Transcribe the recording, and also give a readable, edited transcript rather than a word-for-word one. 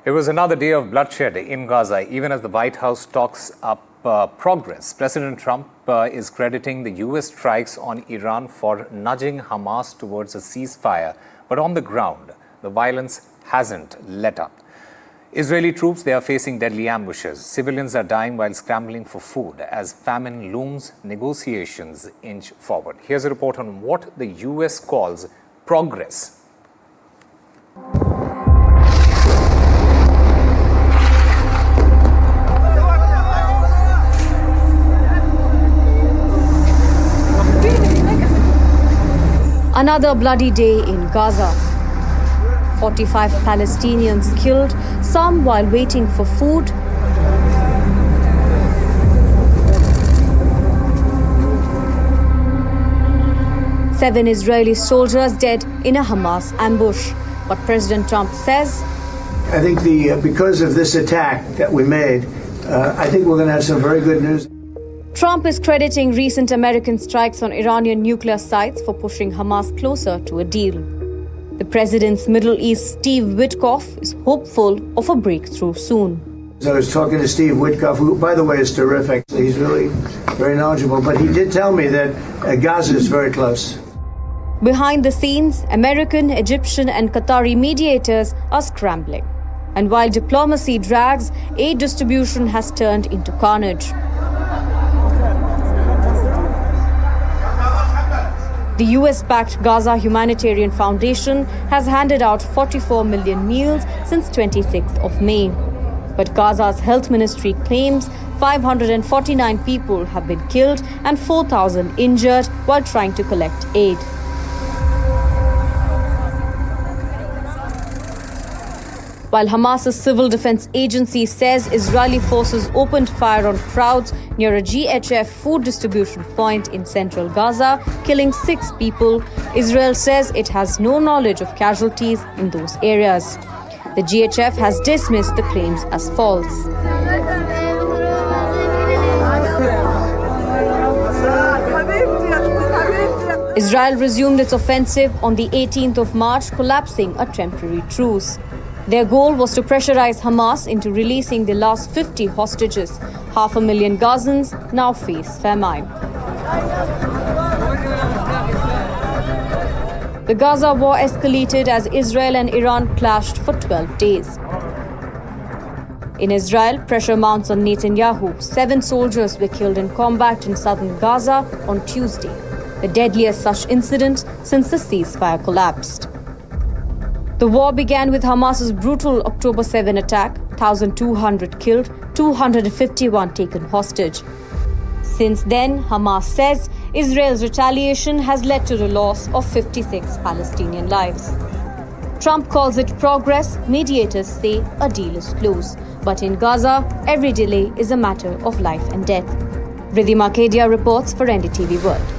It was another day of bloodshed in Gaza, even as the White House talks up progress. President Trump is crediting the U.S. strikes on Iran for nudging Hamas towards a ceasefire. But on the ground, the violence hasn't let up. Israeli troops, they are facing deadly ambushes. Civilians are dying while scrambling for food. As famine looms, negotiations inch forward. Here's a report on what the U.S. calls progress. Another bloody day in Gaza. 45 Palestinians killed, some while waiting for food. Seven Israeli soldiers dead in a Hamas ambush. But President Trump says, I think because of this attack that we made, I think we're going to have some very good news. Trump is crediting recent American strikes on Iranian nuclear sites for pushing Hamas closer to a deal. The president's Middle East Steve Witkoff is hopeful of a breakthrough soon. I was talking to Steve Witkoff, who, by the way, is terrific. He's really very knowledgeable. But he did tell me that Gaza is very close. Behind the scenes, American, Egyptian and Qatari mediators are scrambling. And while diplomacy drags, aid distribution has turned into carnage. The US-backed Gaza Humanitarian Foundation has handed out 44 million meals since 26th of May. But Gaza's health ministry claims 549 people have been killed and 4,000 injured while trying to collect aid. While Hamas's civil defense agency says Israeli forces opened fire on crowds near a GHF food distribution point in central Gaza, killing 6 people, Israel says it has no knowledge of casualties in those areas. The GHF has dismissed the claims as false. Israel resumed its offensive on the 18th of March, collapsing a temporary truce. Their goal was to pressurize Hamas into releasing the last 50 hostages. 500,000 Gazans now face famine. The Gaza war escalated as Israel and Iran clashed for 12 days. In Israel, pressure mounts on Netanyahu. 7 soldiers were killed in combat in southern Gaza on Tuesday, the deadliest such incident since the ceasefire collapsed. The war began with Hamas's brutal October 7 attack, 1,200 killed, 251 taken hostage. Since then, Hamas says Israel's retaliation has led to the loss of 56 Palestinian lives. Trump calls it progress. Mediators say a deal is close. But in Gaza, every delay is a matter of life and death. Ridhima Kedia reports for NDTV World.